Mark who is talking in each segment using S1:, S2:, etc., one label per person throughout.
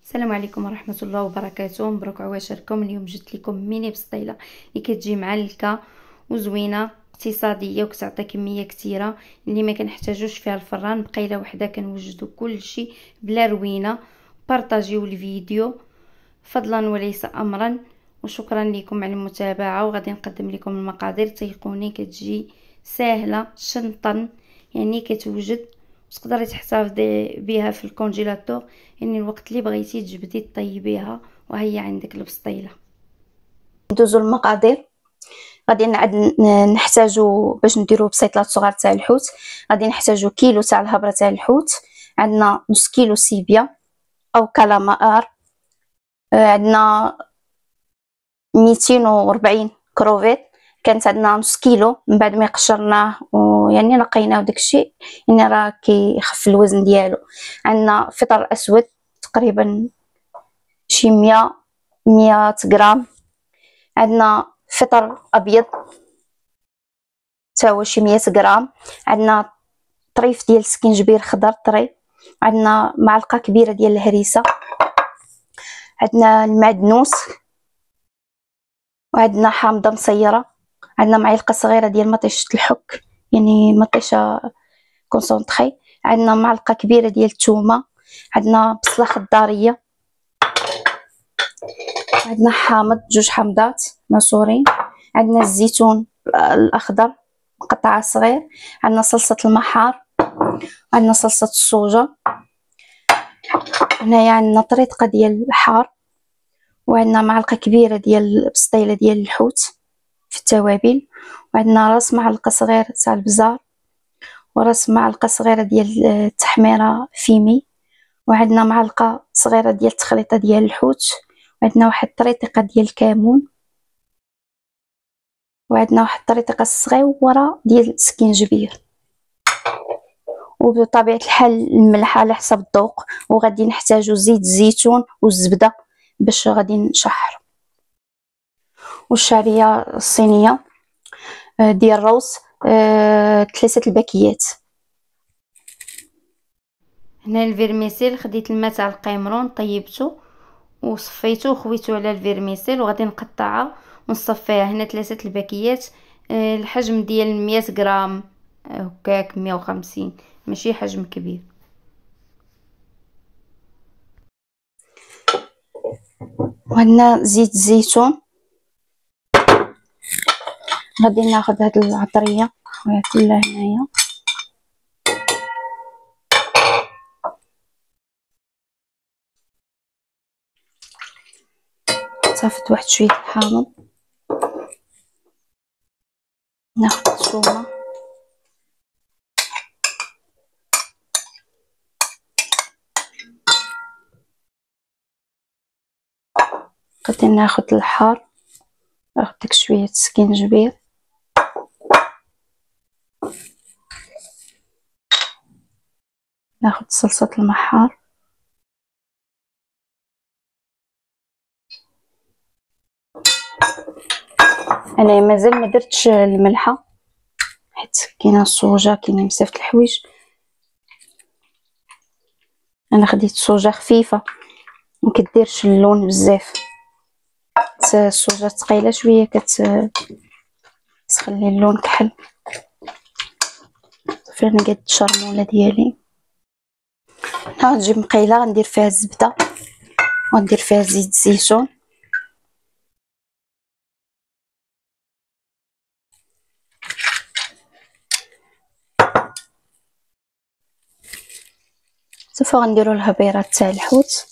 S1: السلام عليكم ورحمه الله وبركاته. مبروك عواشركم. اليوم جبت لكم ميني بسطيله اللي كتجي معلكه وزوينه اقتصاديه وكتعطي كميه كثيره اللي ما كنحتاجوش فيها الفران. بقيله وحده كنوجدوا كل شيء بلا روينه. بارطاجيو الفيديو فضلا وليس امرا. وشكرا لكم على المتابعه، وغادي نقدم لكم المقادير. تيقوني كتجي سهله شنطن، يعني كتوجد تقدري تحتفظي بها في الكونجيلاتور، يعني الوقت اللي بغيتي تجبدي طيبيها وهي عندك البسطيله.
S2: ندوزو المقادير. غادي نحتاجو باش نديرو بسيطلات صغار تاع الحوت. غادي نحتاجو كيلو تاع الهبره تاع الحوت، عندنا نص كيلو سيبيا او كالامار، عندنا 240 كروفيت. كانت عندنا نص كيلو من بعد ما قشرناه ويعني نقيناه وداكشي، يعني راه كيخف الوزن ديالو. عندنا فطر اسود تقريبا شي 100 غرام. عندنا فطر ابيض تا هو شي 100 غرام. عندنا طريف ديال السكينجبير خضر طري. عندنا معلقه كبيره ديال الهريسه. عندنا المعدنوس، وعندنا حامضه مصيره. عندنا معلقه صغيره ديال مطيشه الحك، يعني مطيشه كونسونطري. عندنا معلقه كبيره ديال الثومه. عندنا بصله خضاريه. عندنا حامض، 2 حامضات معصورين. عندنا الزيتون الاخضر مقطع صغير. عندنا صلصه المحار. عندنا صلصه الصوجه. هنايا عندنا طريقه ديال الحار. وعندنا معلقه كبيره ديال البسطيله ديال الحوت في التوابل. وعندنا راس معلقه صغير تاع البزار، وراس معلقه صغيره ديال التحميره فيمي. وعندنا معلقه صغيره ديال التخليطه ديال الحوت. وعندنا واحد الطريقه ديال الكمون. وعندنا واحد الطريقه صغيره ديال السكينجبير. وبطبيعه الحال الملح على حسب الذوق. وغادي نحتاجو زيت الزيتون والزبده باش غادي نشحر. والشعريه الصينيه ديال الروز 3 الباكيات.
S1: هنا الفيرميسيل خديت الماء تاع القيمرون طيبته وصفيته وخويته على الفيرميسيل، وغادي نقطعها ونصفيها. هنا 3 الباكيات، الحجم ديال 100 غرام هكاك 150، ماشي حجم كبير.
S2: وعندنا زيت الزيتون. غادي ناخذ هاد العطريه كلها هنايا. صافت واحد شويه الحامض. ناخذ الثومه. غادي ناخذ الحار. ناخذ داك شويه السكينجبير. ناخذ صلصه المحار. انا مازال ما درتش الملحه حيت كاينه الصوجه، كاينه بزاف د الحوايج. انا خديت صوجه خفيفه ما كديرش اللون بزاف. الصوجه ثقيله شويه كتخلي اللون كحل. صافي انا قد الشرموله ديالي. غنجيب مقيله غندير فيها الزبده وندير فيها زيت الزيتون. صافي غنديروا الهبيرات تاع الحوت.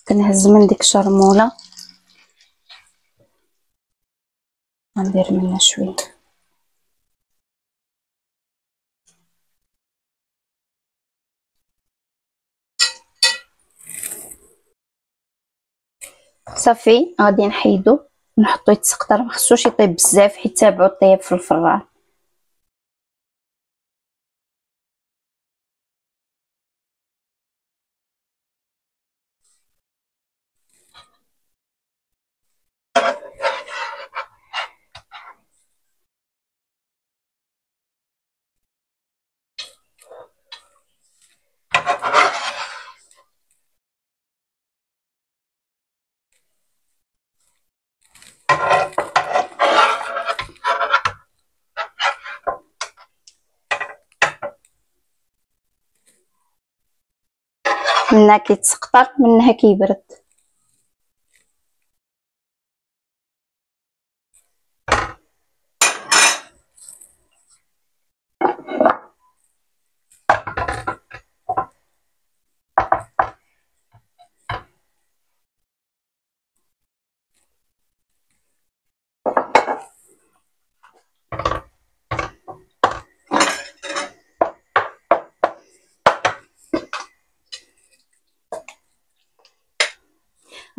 S2: كنهز من ديك الشرموله غندير منها شويه. صافي غادي نحيدو نحطو يتسقطر، ما خصوش يطيب بزاف حيت تابعو الطياب في الفران. منها كيتسقطر منها كيبرد.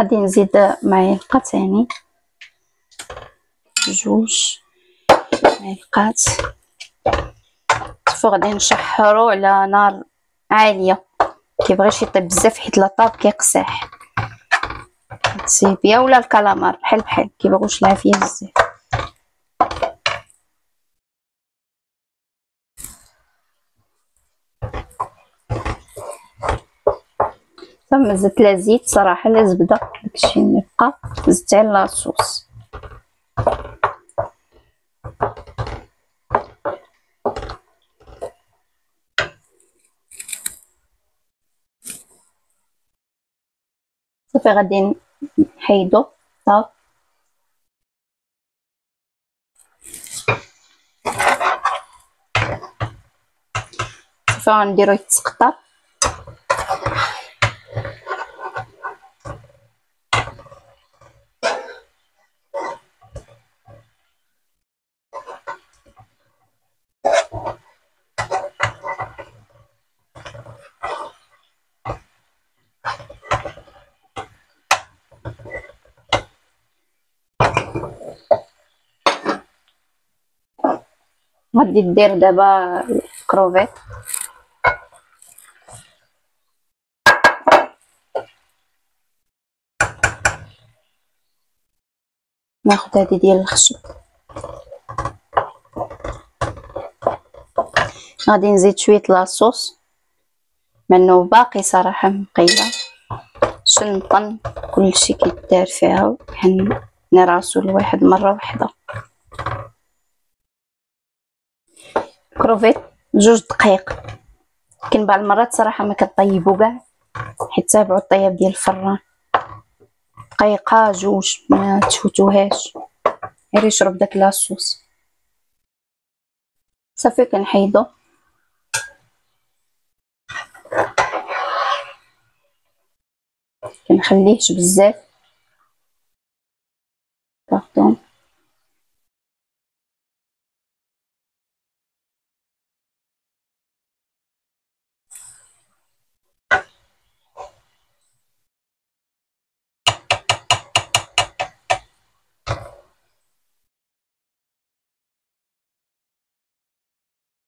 S2: غادي نزيد معلقه تاني، جوج معلقات. صافي غادي نشحرو على نار عاليه، كيبغيش يطيب بزاف حيت لا طاب كيقسح. السيبيا ولا الكالامار بحال بحال كيبغوش العافيه بزاف. ما زدت لا زيت صراحه لا زبده، داكشي اللي بقى. زدت على لاصوص. صافي غادي نحيدو الطاب. صافي غنديرو يتسقطر. غادي دير دابا الكروفيت. ناخد هادي ديال الخشب. غادي نزيد شويه لاصوص منو باقي صراحه مقيله، باش نطن كلشي كيدار فيها نراسو لواحد مره واحده. كروفيت 2 دقائق، لكن بعض المرات صراحه ما كطيبو كاع حيت تابعوا الطياب ديال الفران. دقيقه 2 ما تفوتوهاش، غير يشرب داك لاصوص. صافي كنحيدو. كنخليهش بزاف باردون.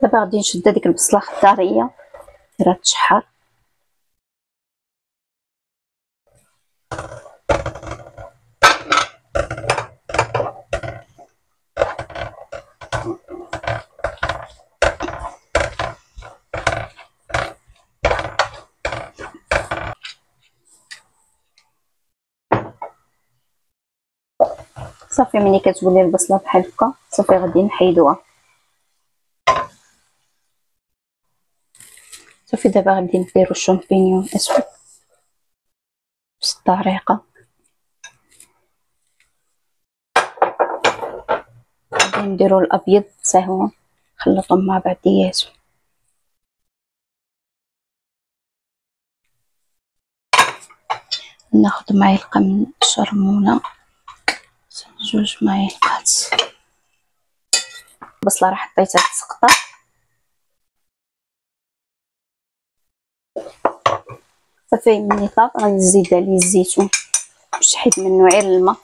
S2: دابا غادي نشد هذيك البصله خضاريه راه تشحر. صافي ملي كتولي البصله بحال هكا صافي غادي نحيدوها. صافي دابا غادي نديرو الشامبينيون اسود بنفس الطريقه. غادي نديرو الابيض حتى هو نخلطهم مع بعضياتهم. ناخد معلقه من الشرمونه، 2 معالق. البصله راه حطيتها تسقطر. صافي ملي طاب غادي نزيد عليه الزيتون باش حيد منه غير الماء.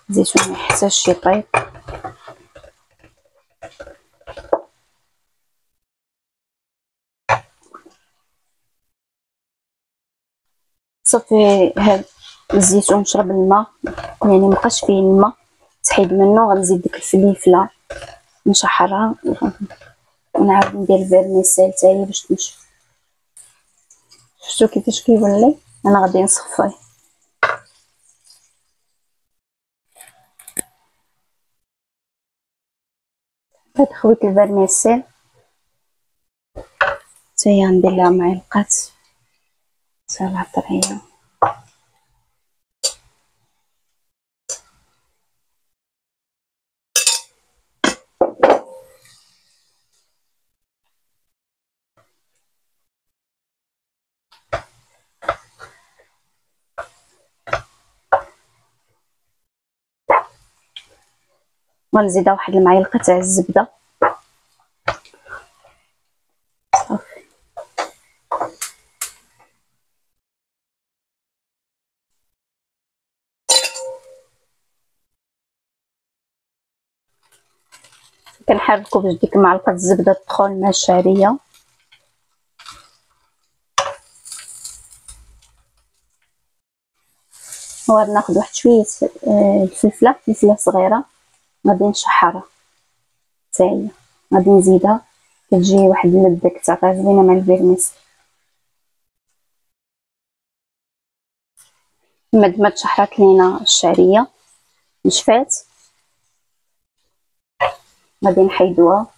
S2: الزيتون ما يحتاجش يطيب. صافي هاد الزيتون شرب الماء، يعني مابقاش فيه الماء، تحيد منه. غنزيد ديك الفليفله نشحرها ونعاود ندير الفيرميسيل حتى هي باش تنشف. شفتوا كيفاش كيولي؟ انا غادي نصفيه. هاد خويت الفيرميسيل حتى هي ندير لها معلقات سبعة طرية. ونزيدها واحد المعلقه تاع الزبده صافي. كنحركو باش ديك معلقه الزبده تدخل مع الشعريه. وغادي ناخذ واحد شويه الفلفله صغيره غادي نشحرها حتى هي، غادي نزيدها كتجي واحد اللذه كتعطيها زوينه مع الفيرميس. ما تشحرات لينا الشعريه نشفات غادي نحيدوها.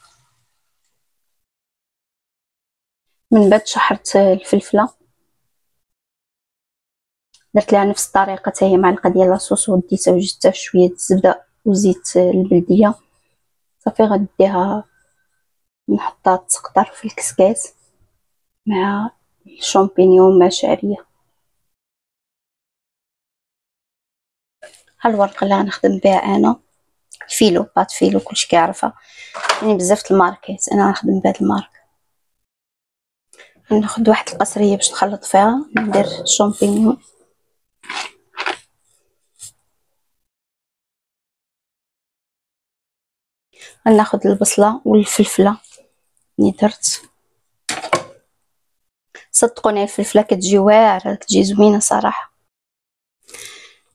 S2: من بعد شحرت الفلفله درت لها نفس الطريقه حتى هي معلقه ديال لاصوص وديتها وجدتها شويه الزبده وزيت البلديه صافي. غنديها نحطها تسقطر في الكسكاس مع الشامبينيون مع شعريه. ها الورقه اللي غنخدم بها انا فيلو، بات فيلو كلشي كيعرفها، يعني بزاف الماركات انا غنخدم بهاد المارك. ناخذ واحد القصريه باش نخلط فيها، ندير الشامبينيون غناخذ البصله والفلفله اللي درت. صدقوني الفلفله كتجي واعره كتجي زوينه صراحه.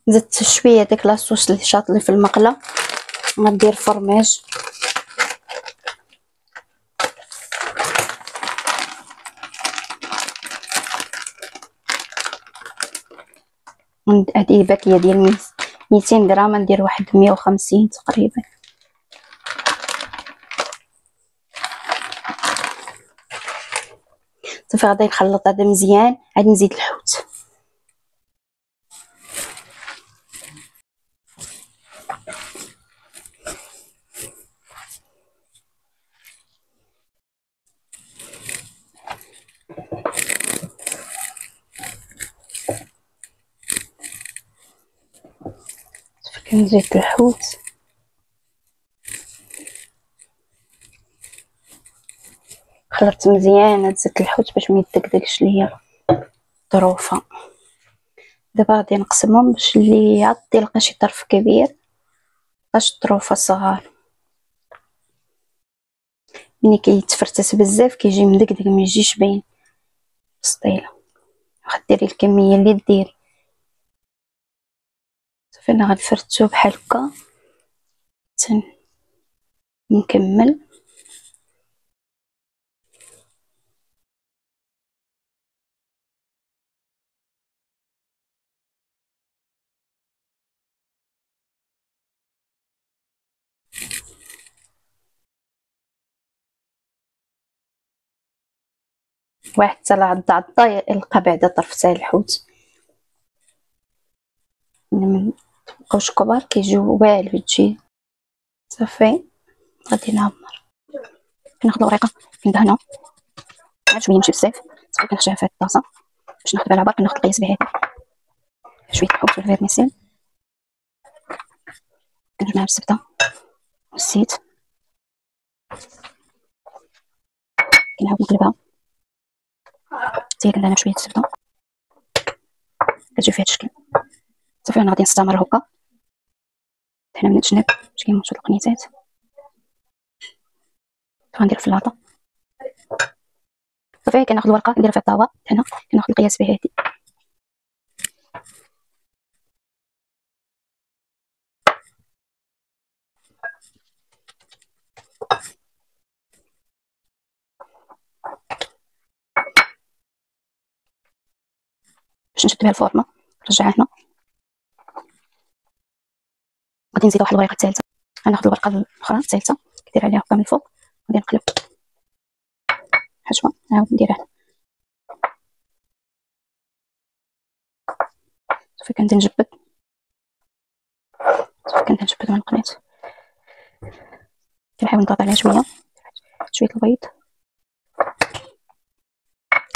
S2: زدت شويه داك لاصوص اللي شاطلي في المقله. غندير فرماج هذه باكيه ديال 200 غرام، ندير واحد 150 تقريبا. صافي غادي نخلط هذا مزيان. عاد نزيد الحوت كنزيد الحوت خلطت مزيان هاد زيت الحوت باش ميدقدقش ليا الظروفه. دابا غادي نقسمهم باش اللي يعطي يلقى شي طرف كبير باش الظروفه صغار. ملي كيتفرتت بزاف كيجي مدقدق ما يجيش باين سطيله. غديري الكميه اللي ديري صافي. انا غنفرتو بحال هكا نكمل. واحد حتى عضه يلقى بعدا طرف تاع الحوت. من مبقاوش كبار كيجيو واعر تجي صافي. غادي نعمر كناخد الوريقه كندهنها عاد شويه ماشي بزاف صافي. كنخشيها في هاد الطاسه باش ناخد بالها برك. كناخد القياس بهادي شويه الحوت والفيرميسيل كنجمعها بالزبده والزيت كنعاود نقلبها حتى هي كندهنها بشويه الزبده كتجي في هاد الشكل صافي. انا غادي نستمر هكا حنا من الجناب باش كيموتو القنيتات. غندير في اللاطه صافي. كناخد الورقه كنديرها في الطاوه هنا كناخد القياس بهادي باش نشد بها الفورمه. نرجعها هنا غادي نزيد واحد الورقه الثالثه. غناخد الورقه الاخرى الثالثه كدير عليها هكا من الفوق غادي نقلب حشوه نعاود نديرها صافي كنبدا نجبد من القنيت، كنحاول نضغط عليها شويه البيض.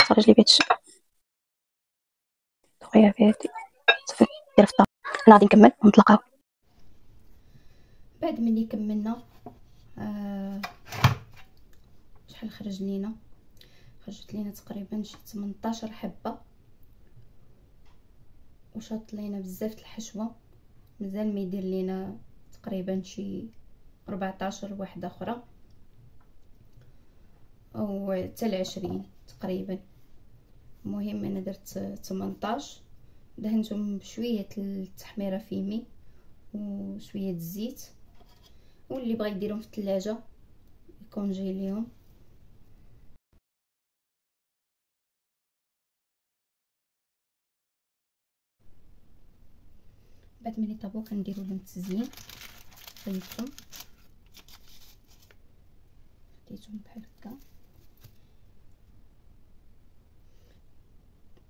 S2: خرج لي بهادشي دغيا بهادي صافي دير في الطاق. انا غادي نكمل ونطلقها.
S1: بعد ملي كملنا شحال خرجت لينا تقريبا شي 18 حبه، وشاط لينا بزاف الحشوه، مازال ما يدير لينا تقريبا شي 14 واحده اخرى او حتى 20 تقريبا. المهم انا درت 18، دهنتهم بشويه التحميره فيمي وشويه الزيت، واللي بغى يديرهم في الثلاجه يكونجيليهم. بعد ملي طابو كنديروا لهم التزيين. طيبتهم خديتهم بحال هكا،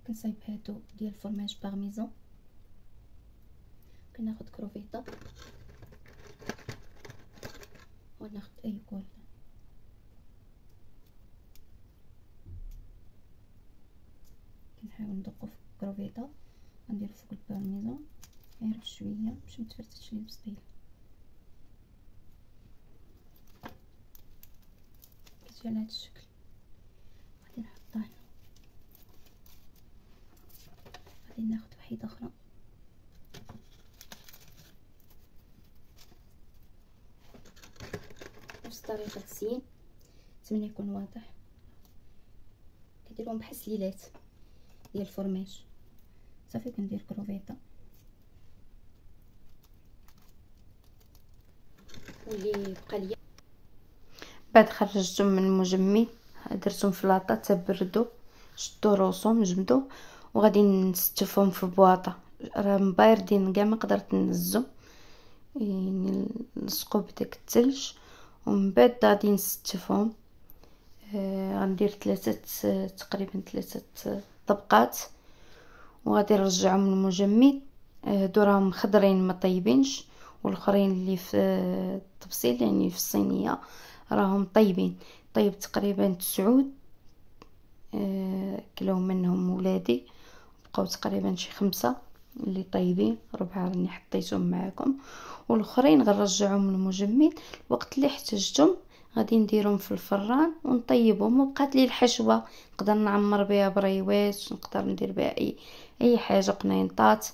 S1: كنصايب هادو ديال الفرماج بارميزون. كناخذ كروفيطه وناخذ اي كول، كنحاول ندقو في الكروفيطه، غندير فوق البارميزون غير بشويه باش متفرتش لي البسطيله. كتجي على هذا الشكل. غادي نحطها هنا، غادي ناخذ وحيده اخرى نفس طريقه التزيين. نتمنى يكون واضح. كديرهم بحال سليلات ديال الفرماج. صافي كندير كروفيطه واللي بقى ليا. بعد خرجتهم من المجمد درتهم في لاطه تبردوا، شدوا روسهم جمدوا، وغادي نستفهم في بواطه راه باردين كاع ما قدرت نهزهم، يعني نلصقوا بداك الثلج. ومن بعد غادي نستفهم. غندير تقريبا ثلاثه طبقات، وغادي نرجعهم للمجمد. هادو راهم خضرين ما طيبينش، والاخرين اللي في الطبسيل يعني في الصينيه راهم طيبين. طيب تقريبا 9 كلهم منهم ولادي، بقاو تقريبا شي 5 اللي طيبين، 4 راني حطيتهم معكم، والاخرين غنرجعهم للمجمد. الوقت اللي احتاجتهم غادي نديرهم في الفران ونطيبهم. وبقات لي الحشوه نقدر نعمر بها بريوات، نقدر ندير بها اي حاجه، قنينطات.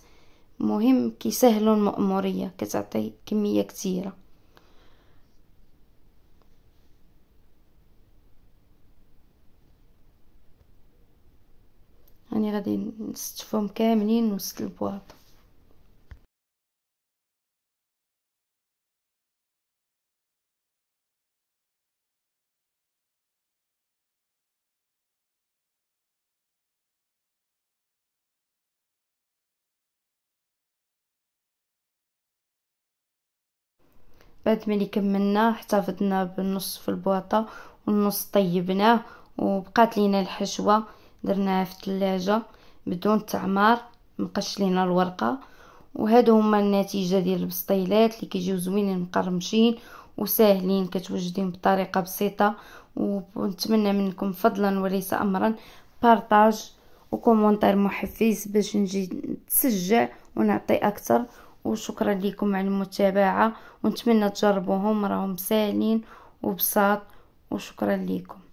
S1: مهم كيسهلوا المأموريه، كتعطي كميه كثيره. راني غادي نستفهم كاملين وسط البواط. بعد ملي كملنا احتفظنا بالنص في البواطه والنص طيبناه، وبقات لينا الحشوه درناها في الثلاجه بدون تعمار، مبقاش لينا الورقه. وهادو هما النتيجه ديال البسطيلات اللي كيجيو زوينين مقرمشين وساهلين، كتوجدين بطريقه بسيطه. ونتمنى منكم فضلا وليس امرا بارطاج وكومونتير محفز باش نجي نتشجع ونعطي اكثر. وشكرا لكم على المتابعه، ونتمنى تجربوهم، راهم ساهلين وبساط. وشكرا لكم.